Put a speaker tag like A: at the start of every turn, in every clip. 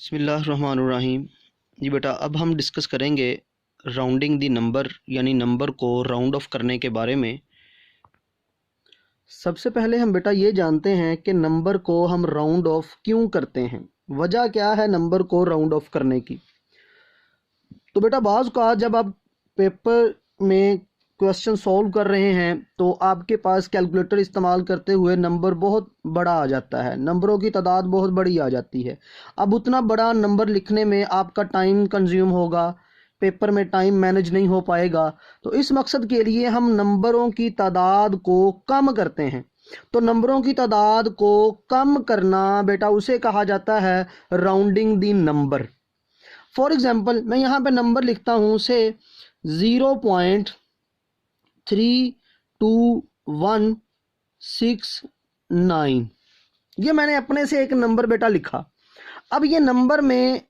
A: बिस्मिल्लाहिर्रहमानिर्रहीम। जी बेटा, अब हम डिस्कस करेंगे राउंडिंग दी नंबर, यानी नंबर को राउंड ऑफ करने के बारे में। सबसे पहले हम बेटा ये जानते हैं कि नंबर को हम राउंड ऑफ क्यों करते हैं, वजह क्या है नंबर को राउंड ऑफ करने की। तो बेटा बाज़ का जब आप पेपर में क्वेश्चन सॉल्व कर रहे हैं तो आपके पास कैलकुलेटर इस्तेमाल करते हुए नंबर बहुत बड़ा आ जाता है, नंबरों की तादाद बहुत बड़ी आ जाती है। अब उतना बड़ा नंबर लिखने में आपका टाइम कंज्यूम होगा, पेपर में टाइम मैनेज नहीं हो पाएगा। तो इस मकसद के लिए हम नंबरों की तादाद को कम करते हैं। तो नंबरों की तादाद को कम करना बेटा उसे कहा जाता है rounding the number. For example मैं यहाँ पे नंबर लिखता हूँ से 0.3216 ये मैंने अपने से एक नंबर बेटा लिखा। अब ये नंबर में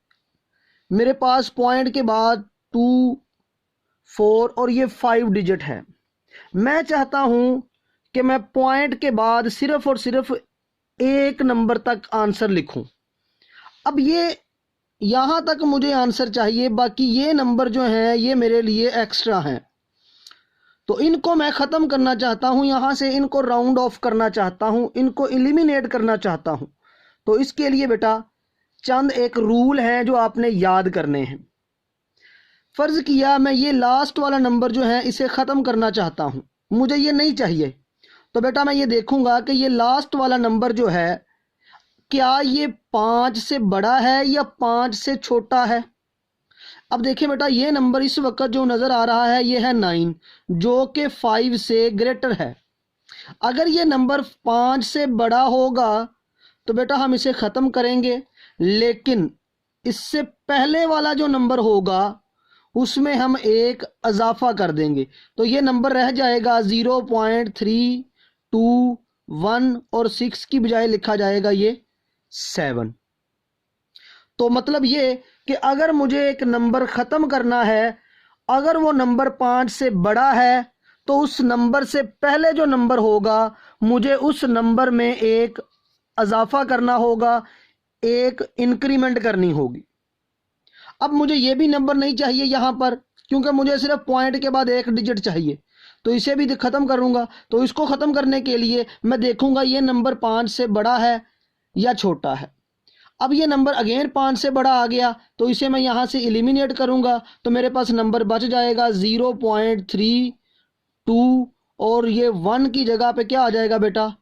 A: मेरे पास पॉइंट के बाद 2, 4 और ये 5 डिजिट है। मैं चाहता हूं कि मैं पॉइंट के बाद सिर्फ और सिर्फ एक नंबर तक आंसर लिखूं। अब ये यहां तक मुझे आंसर चाहिए, बाकी ये नंबर जो हैं ये मेरे लिए एक्स्ट्रा हैं। तो इनको मैं ख़त्म करना चाहता हूं, यहां से इनको राउंड ऑफ करना चाहता हूं, इनको एलिमिनेट करना चाहता हूं। तो इसके लिए बेटा चंद एक रूल हैं जो आपने याद करने हैं। फ़र्ज़ किया मैं ये लास्ट वाला नंबर जो है इसे ख़त्म करना चाहता हूं, मुझे ये नहीं चाहिए। तो बेटा मैं ये देखूंगा कि ये लास्ट वाला नंबर जो है क्या ये 5 से बड़ा है या 5 से छोटा है। अब देखिए बेटा ये नंबर इस वक्त जो नज़र आ रहा है ये है 9, जो कि 5 से ग्रेटर है। अगर ये नंबर 5 से बड़ा होगा तो बेटा हम इसे ख़त्म करेंगे, लेकिन इससे पहले वाला जो नंबर होगा उसमें हम एक इजाफा कर देंगे। तो ये नंबर रह जाएगा 0.321 और 6 की बजाय लिखा जाएगा ये 7। तो मतलब ये कि अगर मुझे एक नंबर ख़त्म करना है, अगर वो नंबर 5 से बड़ा है तो उस नंबर से पहले जो नंबर होगा मुझे उस नंबर में एक इजाफा करना होगा, एक इंक्रीमेंट करनी होगी। अब मुझे ये भी नंबर नहीं चाहिए यहाँ पर, क्योंकि मुझे सिर्फ पॉइंट के बाद एक डिजिट चाहिए। तो इसे भी ख़त्म करूँगा। तो इसको ख़त्म करने के लिए मैं देखूँगा ये नंबर 5 से बड़ा है या छोटा है। अब ये नंबर अगेन 5 से बड़ा आ गया तो इसे मैं यहाँ से एलिमिनेट करूँगा, तो मेरे पास नंबर बच जाएगा 0.32 और ये 1 की जगह पे क्या आ जाएगा बेटा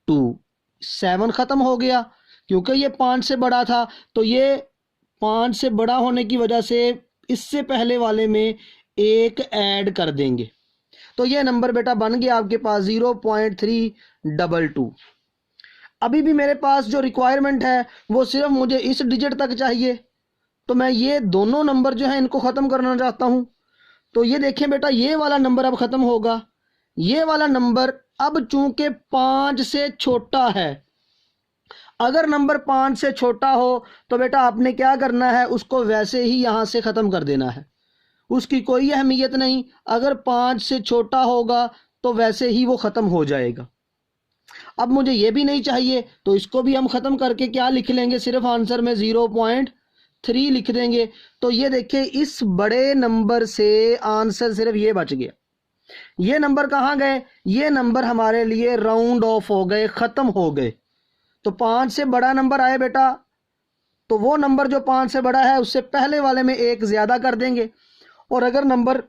A: 2। 7 ख़त्म हो गया क्योंकि ये 5 से बड़ा था। तो ये 5 से बड़ा होने की वजह से इससे पहले वाले में एक ऐड कर देंगे। तो ये नंबर बेटा बन गया आपके पास 0.322। अभी भी मेरे पास जो रिक्वायरमेंट है वो सिर्फ मुझे इस डिजिट तक चाहिए। तो मैं ये दोनों नंबर जो है इनको ख़त्म करना चाहता हूँ। तो ये देखें बेटा ये वाला नंबर अब ख़त्म होगा। ये वाला नंबर अब चूंकि 5 से छोटा है, अगर नंबर 5 से छोटा हो तो बेटा आपने क्या करना है, उसको वैसे ही यहाँ से ख़त्म कर देना है, उसकी कोई अहमियत नहीं। अगर 5 से छोटा होगा तो वैसे ही वो ख़त्म हो जाएगा। अब मुझे ये भी नहीं चाहिए तो इसको भी हम ख़त्म करके क्या लिख लेंगे, सिर्फ आंसर में 0.3 लिख देंगे। तो ये देखिए इस बड़े नंबर से आंसर सिर्फ ये बच गया। ये नंबर कहाँ गए, ये नंबर हमारे लिए राउंड ऑफ हो गए, ख़त्म हो गए। तो 5 से बड़ा नंबर आए बेटा, तो वो नंबर जो 5 से बड़ा है उससे पहले वाले में एक ज़्यादा कर देंगे, और अगर नंबर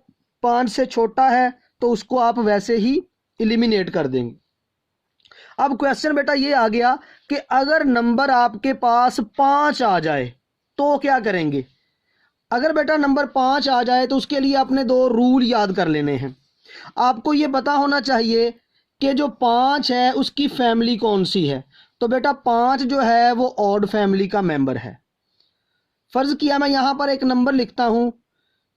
A: 5 से छोटा है तो उसको आप वैसे ही एलिमिनेट कर देंगे। अब क्वेश्चन बेटा ये आ गया कि अगर नंबर आपके पास 5 आ जाए तो क्या करेंगे। अगर बेटा नंबर 5 आ जाए तो उसके लिए आपने दो रूल याद कर लेने हैं। आपको ये पता होना चाहिए कि जो 5 है उसकी फैमिली कौन सी है। तो बेटा 5 जो है वो ऑड फैमिली का मेंबर है। फ़र्ज़ किया मैं यहाँ पर एक नंबर लिखता हूँ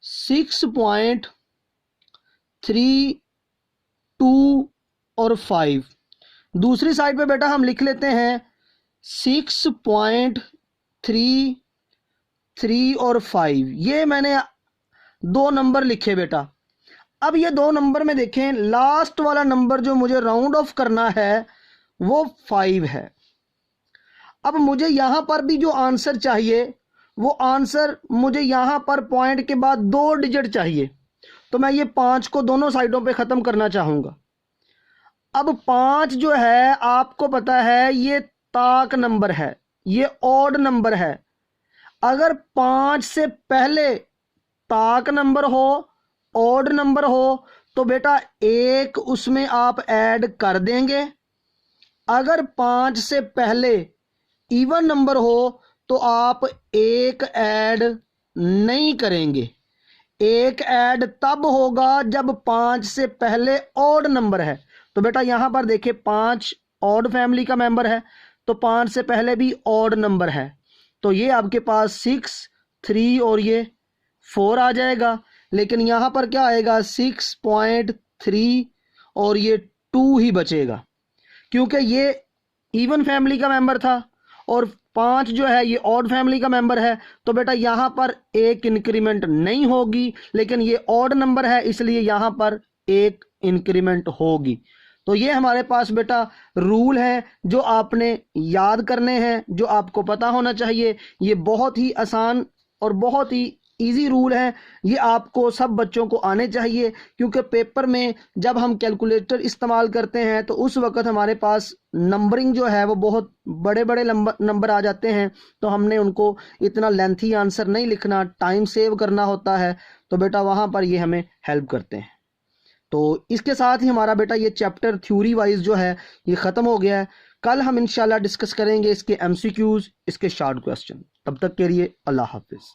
A: 6.32 और 5। दूसरी साइड पे बेटा हम लिख लेते हैं 6.33 और 5। ये मैंने दो नंबर लिखे बेटा। अब ये दो नंबर में देखें, लास्ट वाला नंबर जो मुझे राउंड ऑफ करना है वो 5 है। अब मुझे यहाँ पर भी जो आंसर चाहिए वो आंसर मुझे यहाँ पर पॉइंट के बाद 2 डिजिट चाहिए, तो मैं ये 5 को दोनों साइडों पे ख़त्म करना चाहूँगा। अब 5 जो है आपको पता है ये ताक नंबर है, ये ऑड नंबर है। अगर 5 से पहले ताक नंबर हो, ऑड नंबर हो, तो बेटा 1 उसमें आप ऐड कर देंगे। अगर 5 से पहले इवन नंबर हो तो आप 1 ऐड नहीं करेंगे। 1 ऐड तब होगा जब 5 से पहले ऑड नंबर है। तो बेटा यहां पर देखिए 5 ऑड फैमिली का मेंबर है, तो 5 से पहले भी ऑड नंबर है, तो ये आपके पास 6, 3 और ये 4 आ जाएगा। लेकिन यहां पर क्या आएगा 6.3 और ये 2 ही बचेगा, क्योंकि ये इवन फैमिली का मेंबर था और 5 जो है ये ऑड फैमिली का मेंबर है। तो बेटा यहाँ पर 1 इंक्रीमेंट नहीं होगी, लेकिन ये ऑड नंबर है इसलिए यहाँ पर 1 इंक्रीमेंट होगी। तो ये हमारे पास बेटा रूल है जो आपने याद करने हैं, जो आपको पता होना चाहिए। ये बहुत ही आसान और बहुत ही इजी रूल है, ये आपको सब बच्चों को आने चाहिए, क्योंकि पेपर में जब हम कैलकुलेटर इस्तेमाल करते हैं तो उस वक्त हमारे पास नंबरिंग जो है वो बहुत बड़े बड़े नंबर आ जाते हैं, तो हमने उनको इतना लेंथी आंसर नहीं लिखना, टाइम सेव करना होता है, तो बेटा वहाँ पर ये हमें हेल्प करते हैं। तो इसके साथ ही हमारा बेटा ये चैप्टर थ्योरी वाइज जो है ये ख़त्म हो गया है। कल हम इंशाल्लाह डिस्कस करेंगे इसके MCQs, इसके शॉर्ट क्वेश्चन। तब तक के लिए अल्लाह हाफिज़।